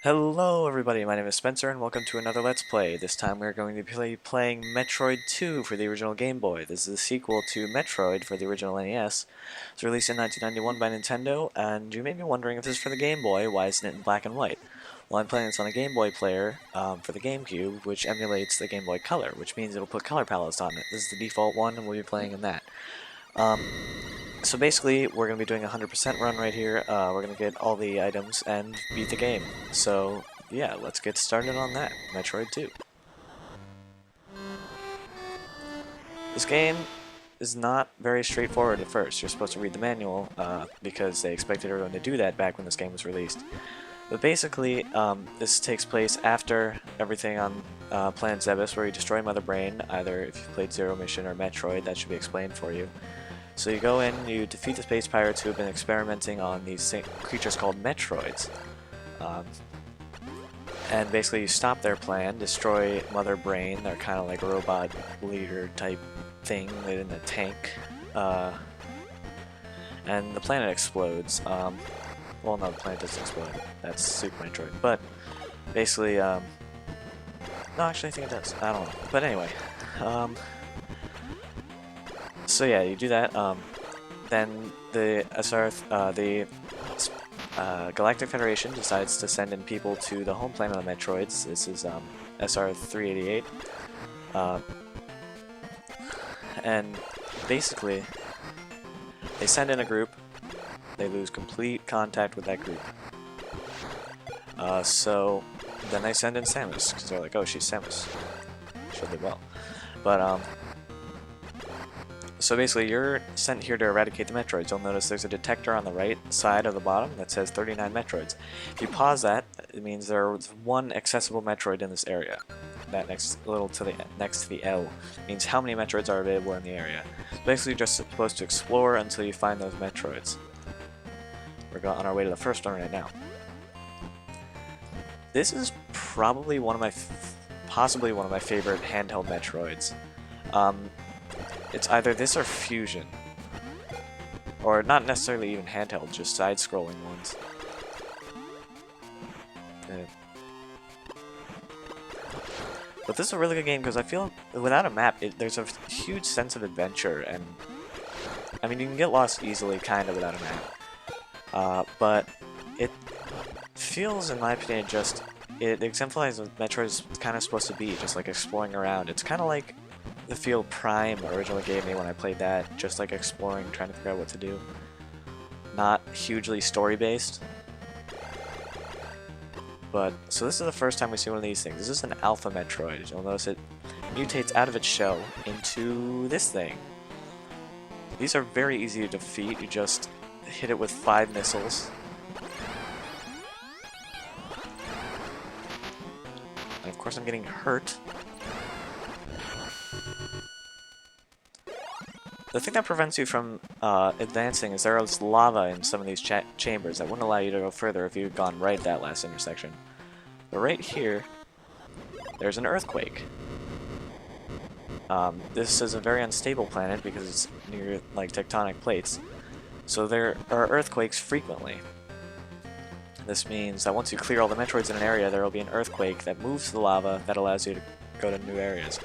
Hello everybody, my name is Spencer and welcome to another Let's Play. This time we're going to be playing Metroid 2 for the original Game Boy. This is a sequel to Metroid for the original NES. It was released in 1991 by Nintendo, and you may be wondering if this is for the Game Boy, why isn't it in black and white? Well, I'm playing this on a Game Boy player for the GameCube, which emulates the Game Boy Color, which means it'll put color palettes on it. This is the default one, and we'll be playing in that. So basically, we're going to be doing a 100% run right here. We're going to get all the items and beat the game. So, yeah, let's get started on that. Metroid 2. This game is not very straightforward at first. You're supposed to read the manual, because they expected everyone to do that back when this game was released. But basically, this takes place after everything on Planet Zebes, where you destroy Mother Brain, either if you've played Zero Mission or Metroid. That should be explained for you. So you go in, you defeat the space pirates who have been experimenting on these creatures called Metroids. And basically you stop their plan, destroy Mother Brain. They're kind of like a robot leader type thing in a tank. And the planet explodes. Well, no, the planet doesn't explode. That's Super Metroid. But basically, no, actually I think it does. I don't know. But anyway, so yeah, you do that. Then the Galactic Federation decides to send in people to the home planet of the Metroids. This is SR-388, and basically they send in a group. They lose complete contact with that group. So then they send in Samus because they're like, "Oh, she's Samus. She'll do well." But so basically, you're sent here to eradicate the Metroids. You'll notice there's a detector on the right side of the bottom that says 39 Metroids. If you pause that, it means there's one accessible Metroid in this area. That next to the L means how many Metroids are available in the area. Basically, you're just supposed to explore until you find those Metroids. We're on our way to the first one right now. This is probably possibly one of my favorite handheld Metroids. It's either this or Fusion. Or not necessarily even handheld, just side-scrolling ones. But this is a really good game because I feel without a map, there's a huge sense of adventure, and I mean, you can get lost easily, kind of, without a map. But it feels, in my opinion, it exemplifies what Metroid is kind of supposed to be, just like exploring around. It's kind of like the feel Prime originally gave me when I played that, just like exploring, trying to figure out what to do. Not hugely story-based. But, so this is the first time we see one of these things. This is an Alpha Metroid. You'll notice it mutates out of its shell into this thing. These are very easy to defeat. You just hit it with 5 missiles. And of course I'm getting hurt. The thing that prevents you from advancing is there is lava in some of these chambers that wouldn't allow you to go further if you had gone right at that last intersection. But right here, there's an earthquake. This is a very unstable planet because it's near like tectonic plates, so there are earthquakes frequently. This means that once you clear all the Metroids in an area, there will be an earthquake that moves the lava that allows you to go to new areas.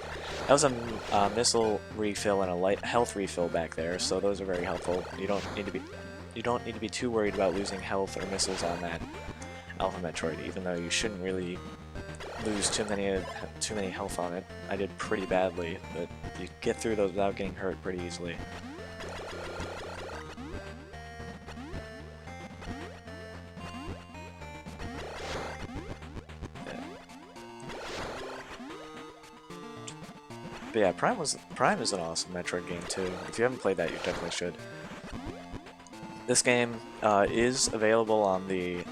That was a missile refill and a light health refill back there, so those are very helpful. You don't need to be too worried about losing health or missiles on that Alpha Metroid, even though you shouldn't really lose too many health on it. I did pretty badly, but you get through those without getting hurt pretty easily. But yeah, Prime is an awesome Metroid game too. If you haven't played that, you definitely should. This game is available on the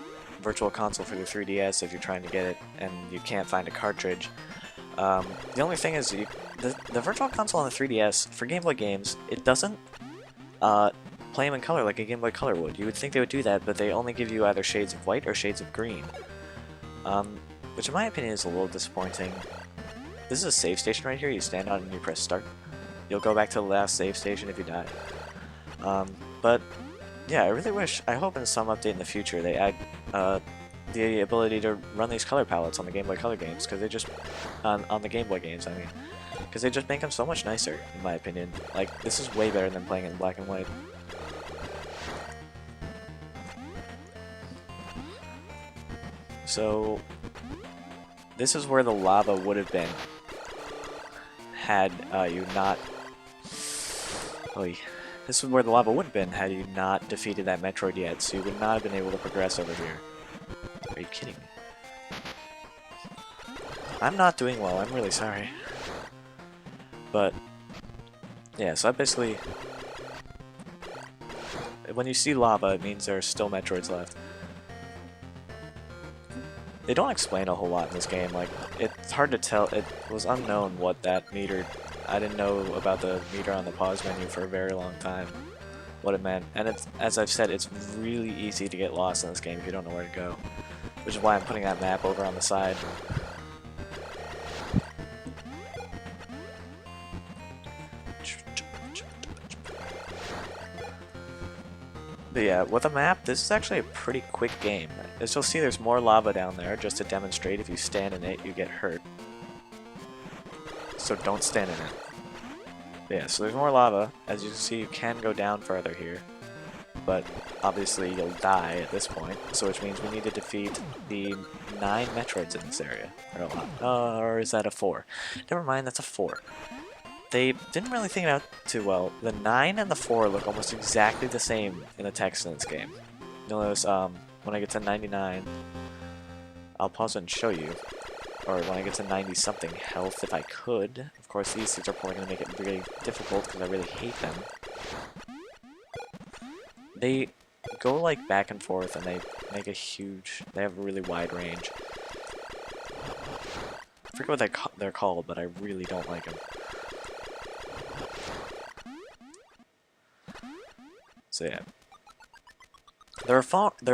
Virtual Console for the 3DS if you're trying to get it and you can't find a cartridge. The only thing is, the Virtual Console on the 3DS, for Game Boy games, it doesn't play them in color like a Game Boy Color would. You would think they would do that, but they only give you either shades of white or shades of green. Which in my opinion is a little disappointing. This is a save station right here. You stand on it and you press start. You'll go back to the last save station if you die. But yeah, I really wish, I hope in some update in the future they add the ability to run these color palettes on the Game Boy Color games, because they just on the Game Boy games, I mean, because they just make them so much nicer, in my opinion. Like, this is way better than playing it in black and white. So, this is where the lava would have been had you not... Oy. This is where the lava would have been had you not defeated that Metroid yet, so you would not have been able to progress over here. Are you kidding me? I'm not doing well, I'm really sorry. But, yeah, so I basically... When you see lava, it means there are still Metroids left. They don't explain a whole lot in this game, like, it's hard to tell, it was unknown what that meter... I didn't know about the meter on the pause menu for a very long time, what it meant. And it's, as I've said, it's really easy to get lost in this game if you don't know where to go. Which is why I'm putting that map over on the side. But yeah, with a map, this is actually a pretty quick game. As you'll see, there's more lava down there, just to demonstrate if you stand in it, you get hurt. So don't stand in it. But yeah, so there's more lava. As you can see, you can go down further here. But obviously you'll die at this point, so which means we need to defeat the 9 Metroids in this area. Or is that a 4? Never mind, that's a 4. They didn't really think it out too well. The 9 and the 4 look almost exactly the same in the text in this game. You'll notice when I get to 99, I'll pause it and show you. Or when I get to 90 something health, if I could. Of course, these things are probably going to make it really difficult because I really hate them. They go like back and forth and they make a huge, they have a really wide range. I forget what they're called, but I really don't like them. So yeah. There are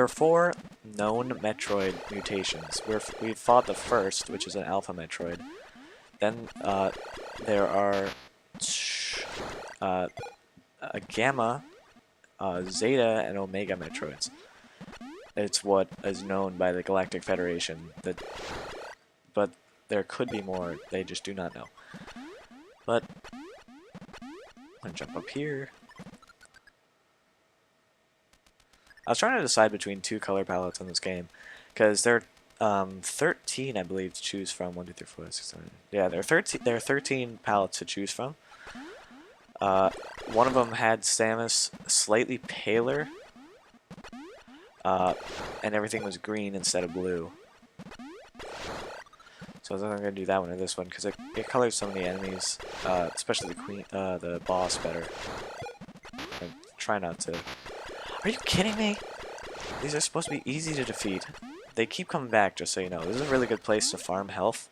4 known Metroid mutations. We fought the first, which is an Alpha Metroid. Then there are a Gamma, Zeta, and Omega Metroids. It's what is known by the Galactic Federation. But there could be more. They just do not know. But I'm gonna jump up here. I was trying to decide between 2 color palettes in this game, because there are 13, I believe, to choose from. 1, 2, 3, 4, 5, 6, 7. Yeah, there are 13 palettes to choose from. One of them had Samus slightly paler, and everything was green instead of blue. So I was going to do that one or this one, because it colors some of the enemies, especially the boss, better. I try not to. Are you kidding me? These are supposed to be easy to defeat. They keep coming back, just so you know. This is a really good place to farm health.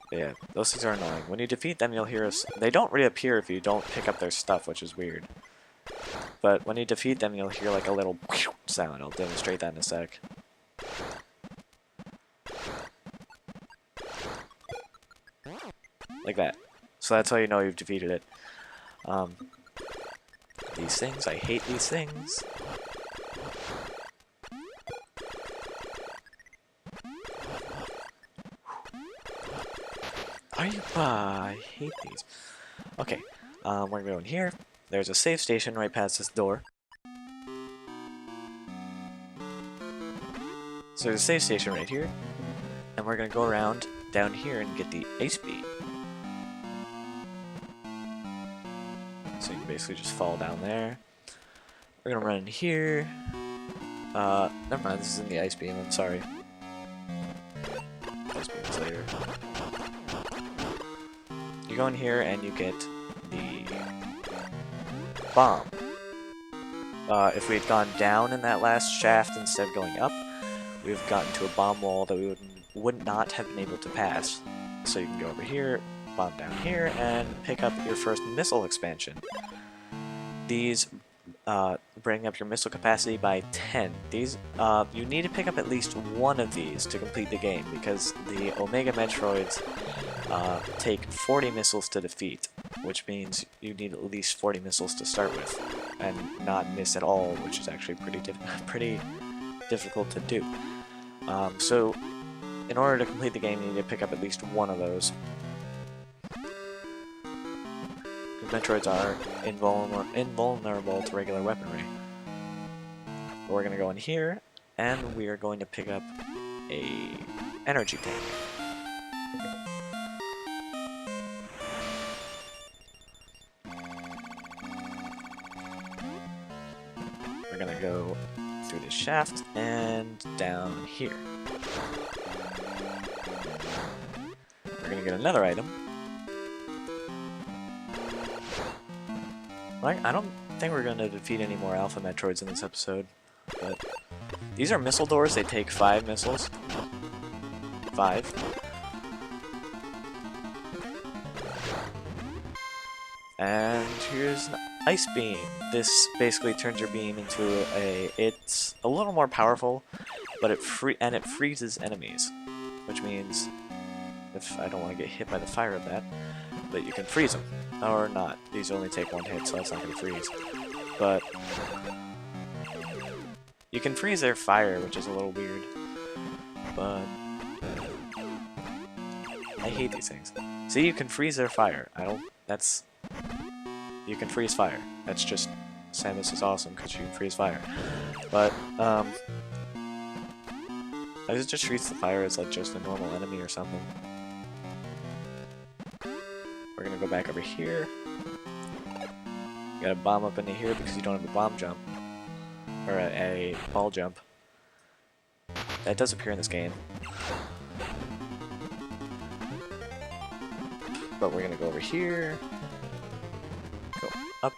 But yeah, those things are annoying. When you defeat them, you'll hear us. They don't reappear if you don't pick up their stuff, which is weird. But when you defeat them, you'll hear like a little sound. I'll demonstrate that in a sec. Like that. So that's how you know you've defeated it. These things, I hate these things. Are you? I hate these. Okay, we're gonna go in here. There's a save station right past this door. So there's a save station right here, and we're gonna go around down here and get the Ice Beam. So you can basically just fall down there. We're gonna run in here. Never mind, this is in the Ice Beam, I'm sorry. Ice Beam is later. You go in here and you get the bomb. If we had gone down in that last shaft instead of going up, we've gotten to a bomb wall that we would not have been able to pass. So you can go over here, bomb down here, and pick up your first missile expansion. These bring up your missile capacity by 10. These you need to pick up at least one of these to complete the game, because the Omega Metroids take 40 missiles to defeat. which means you need at least 40 missiles to start with, and not miss at all, which is actually pretty difficult to do. So, in order to complete the game, you need to pick up at least one of those. Metroids are invulnerable to regular weaponry. But we're going to go in here, and we are going to pick up a energy tank. We're going to go through this shaft and down here. We're going to get another item. I don't think we're going to defeat any more Alpha Metroids in this episode, but these are missile doors. They take 5 missiles. 5. And here's an ice beam. This basically turns your beam into it's a little more powerful, but it freezes enemies, which means if I don't want to get hit by the fire of that, but you can freeze them. Or not. These only take 1 hit, so that's not going to freeze. But you can freeze their fire, which is a little weird. But I hate these things. See, you can freeze their fire. You can freeze fire. That's just, Samus is awesome because you can freeze fire. But I just treats the fire as like just a normal enemy or something. We're gonna go back over here. You got a bomb up into here because you don't have a bomb jump. Or a ball jump. That does appear in this game. But we're gonna go over here. Go up.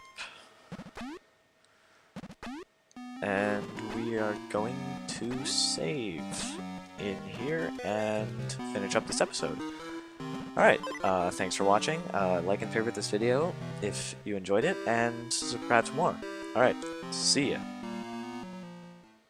And we are going to save in here and finish up this episode. Alright, thanks for watching. Like and favorite this video if you enjoyed it, and subscribe for more. Alright, see ya.